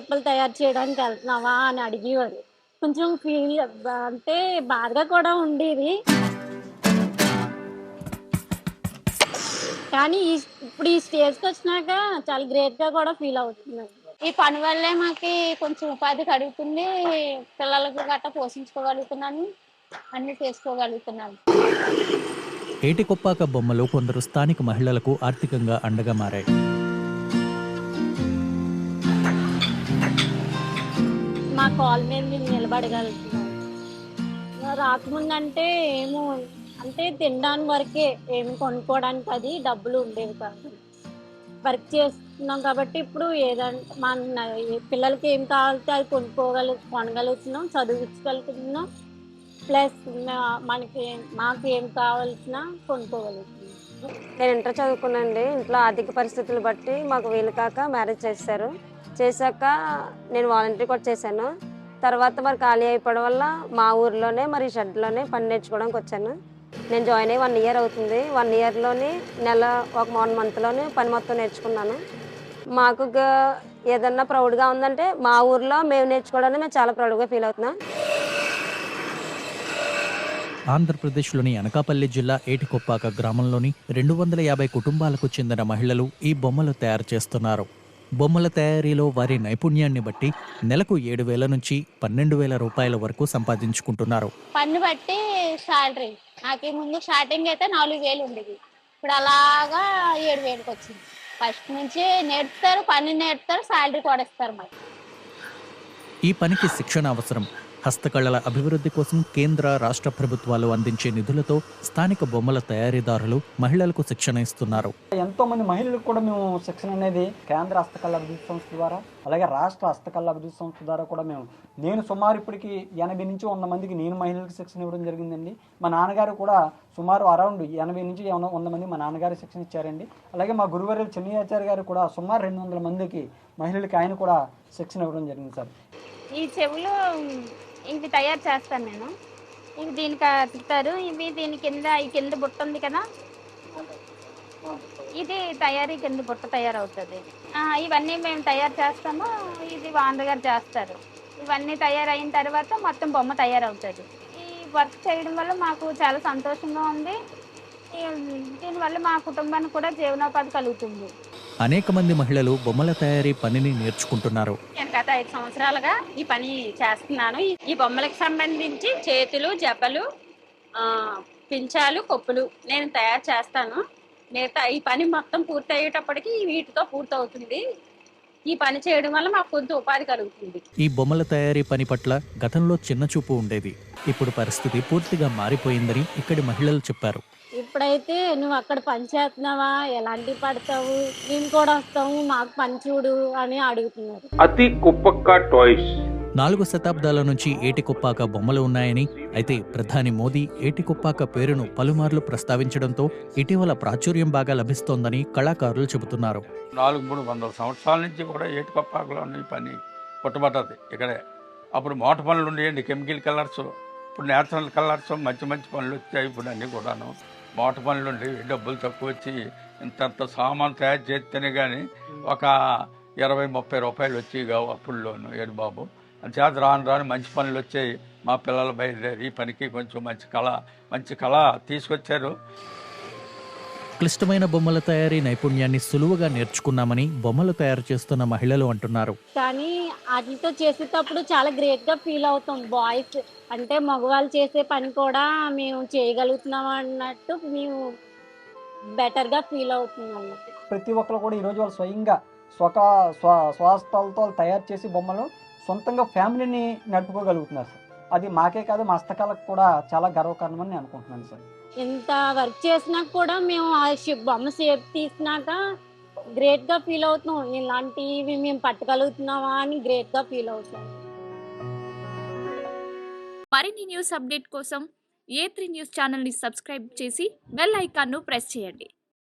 చిప్పలు తయారు చేయడానికి వెళ్తున్నావా అని అడిగేవారు. కొంచెం అంటే బాధగా కూడా ఉండేది. కానీ ఇప్పుడు ఈ స్టేజ్‌కొచ్చినాక చాలా గ్రేట్‌గా కూడా ఫీల్ అవుతున్నాను. ఈ పని వల్లే మాకి కొంచెం ఉపాధి కలుగుతుంది. పిల్లలకి గట్టా పోషించుకోగలుగుతున్నాను. అన్నీ చేసుకోగలుగుతున్నాను. ఏటికొప్పాక బొమ్మలు కొందరు స్థానిక మహిళలకు ఆర్థికంగా అండగా మారాయి. మా కాళ్ళ మీద మేము నిలబడగలుగుతున్నాం. రాకముందంటే ఏమో అంటే తినడానికి వరకే, ఏమి కొనుక్కోవడానికి అది డబ్బులు ఉండేవి కాదు. వర్క్ చేస్తున్నాం కాబట్టి ఇప్పుడు ఏదంటే పిల్లలకి ఏం కావాలితే అది కొనగలుగుతున్నాం, చదివించగలుగుతున్నాం. ప్లస్ మాకు ఏం కావాల్సినా కొనుక్కోగలుగుతున్నాం. నేను ఇంటర్ చదువుకున్నానండి. ఇంట్లో ఆర్థిక పరిస్థితులు బట్టి మాకు వీలు కాక మ్యారేజ్ చేశారు. చేశాక నేను వాలంటరీ కూడా చేశాను. తర్వాత మరి ఖాళీ అయిపోవడం వల్ల మా ఊర్లోనే మరి షెడ్లోనే పని నేర్చుకోవడానికి వచ్చాను. నేను జాయిన్ అయ్యి 1 ఇయర్ అవుతుంది. 1 ఇయర్‌లోని ఒక 1 మంత్‌లోనే పని మొత్తం నేర్చుకున్నాను. మాకు ఏదన్నా ప్రౌడ్‌గా ఉందంటే మా ఊర్లో మేము నేర్చుకోవడానికి మేము చాలా ప్రౌడ్‌గా ఫీల్ అవుతున్నాం. ఆంధ్రప్రదేశ్లోని అనకాపల్లి జిల్లా ఏటికొప్పాక గ్రామంలోని 250 కుటుంబాలకు చెందిన మహిళలు ఈ బొమ్మలు తయారు చేస్తున్నారు. బొమ్మల తయారీలో వారి నైపుణ్యాన్ని బట్టి నెలకు 7,000 నుంచి 12,000 రూపాయల వరకు సంపాదించుకుంటున్నారు. పన్ను బట్టి శాలరీ. నాకు ముందు స్టార్టింగ్ అయితే 4,000 ఉండేది. ఇప్పుడు అలాగా 7,000కి వచ్చింది. ఫస్ట్ నుంచి నేర్పుతారు, పని నేర్పుతారు, శాలరీ కూడా ఇస్తారు మాకు. ఈ పనికి శిక్షణ అవసరం. హస్తకళల అభివృద్ధి కోసం కేంద్ర, రాష్ట్ర ప్రభుత్వాలు అందించే నిధులతో స్థానిక బొమ్మల తయారీదారులు మహిళలకు శిక్షణ ఇస్తున్నారు. ఎంతో మంది మహిళలకు కూడా మేము శిక్షణ అనేది కేంద్ర హస్తకళ అభివృద్ధి సంస్థ ద్వారా, అలాగే రాష్ట్ర హస్తకళ అభివృద్ధి సంస్థ ద్వారా కూడా నేను సుమారు ఇప్పటికి 80 నుంచి 100 మందికి నేను మహిళలకు శిక్షణ ఇవ్వడం జరిగిందండి. మా నాన్నగారు కూడా సుమారు అరౌండ్ 80 నుంచి 100 మంది మా నాన్నగారు శిక్షణ ఇచ్చారండి. అలాగే మా గురువర్యులు చిన్నయాచార్య గారు కూడా సుమారు 200 మందికి మహిళలకి ఆయన కూడా శిక్షణ ఇవ్వడం జరిగింది సార్. ఈ చెవులు ఇవి తయారు చేస్తాను నేను. ఇవి దీనికి అతుకుతారు. దీని కింద బుట్ట ఉంది కదా, ఇది తయారీ కింద బుట్ట తయారవుతుంది. ఇవన్నీ మేము తయారు చేస్తాము. ఇది వాంద గారు చేస్తారు. ఇవన్నీ తయారైన తర్వాత మొత్తం బొమ్మ తయారవుతుంది. ఈ వర్క్ చేయడం వల్ల మాకు చాలా సంతోషంగా ఉంది. దీనివల్ల మా కుటుంబానికి కూడా జీవనోపాధి కలుగుతుంది. అనేక మంది మహిళలు బొమ్మల తయారీ పనిని నేర్చుకుంటున్నారు. నేను గత 5 సంవత్సరాలుగా ఈ పని చేస్తున్నాను. ఈ బొమ్మలకు సంబంధించి చేతులు, జబ్బలు, పించాలు, కొప్పులు నేను తయారు చేస్తాను. మిగతా ఈ పని మొత్తం పూర్తి అయ్యేటప్పటికి వీటితో పూర్తవుతుంది. ఈ పని చేయడం వల్ల మాకు కొంత ఉపాధి కలుగుతుంది. ఈ బొమ్మల తయారీ పని పట్ల గతంలో చిన్నచూపు ఉండేది. ఇప్పుడు పరిస్థితి పూర్తిగా మారిపోయిందని ఇక్కడి మహిళలు చెప్పారు. ఇప్పుడైతే నువ్వు అక్కడ పని చేస్తున్నావా, ఎలాంటి పడతావు, మేము కూడా వస్తాము, మాకు పని చూడు అని అడుగుతున్నారు. అతి కుప్పక్క టాయ్స్ 4 శతాబ్దాల నుంచి ఏటికొప్పాక బొమ్మలు ఉన్నాయని, అయితే ప్రధాని మోదీ ఏటికొప్పాక పేరును పలుమార్లు ప్రస్తావించడంతో ఇటీవల ప్రాచుర్యం బాగా లభిస్తోందని కళాకారులు చెబుతున్నారు. 400-300 సంవత్సరాల నుంచి కూడా ఏటికొప్పాకలో ఈ పని పుట్టబడ్డది ఇక్కడే. అప్పుడు మోట పనులు ఉండేయండి, కెమికల్ కలర్స్. ఇప్పుడు నేచురల్ కలర్స్, మంచి మంచి పనులు వచ్చాయి. ఇప్పుడు అన్నీ కూడాను మోట పనులు ఉండేవి. డబ్బులు తక్కువ వచ్చి ఇంతంత సామాన్ తయారు చేస్తేనే కానీ ఒక 20-30 రూపాయలు వచ్చి అప్పుల్లోను. ఏడు బాబు అంచేత రాను మంచి పనులు వచ్చాయి. మా పిల్లలు బయలుదేరి ఈ పనికి కొంచెం మంచి కళ తీసుకొచ్చారు. క్లిష్టమైన బొమ్మల తయారీ నైపుణ్యాన్ని సులువుగా నేర్చుకున్నామని బొమ్మలు తయారు చేస్తున్న మహిళలు అంటున్నారు. కానీ వాటితో చేసేటప్పుడు చాలా గ్రేట్గా ఫీల్ అవుతాం. బాయ్స్ అంటే మగవాళ్ళు చేసే పని కూడా మేము చేయగలుగుతున్నాం అన్నట్టు మేము బెటర్గా ఫీల్ అవుతున్నాం. ప్రతి ఒక్కరు కూడా ఈరోజు వాళ్ళు స్వయంగా స్వహస్తాలతో తయారు చేసి బొమ్మలు సొంతంగా ఫ్యామిలీని నడుపుకోగలుగుతున్నారు సార్. అది మాకే కాదు, మా హస్తకళకు కూడా చాలా గర్వకారణమని నేను అనుకుంటున్నాను సార్. ఇంత వర్క్ చేసినా కూడా మేము ఆ బొమ్మ షేప్ తీసినాక గ్రేట్గా ఫీల్ అవుతున్నాం. ఇలాంటివి మేము పట్టగలుగుతున్నామా అని గ్రేట్గా ఫీల్ అవుతాం. మరిన్ని న్యూస్ అప్డేట్ కోసం A3 న్యూస్ ఛానల్ని సబ్స్క్రైబ్ చేసి బెల్ ఐకాన్ను ప్రెస్ చేయండి.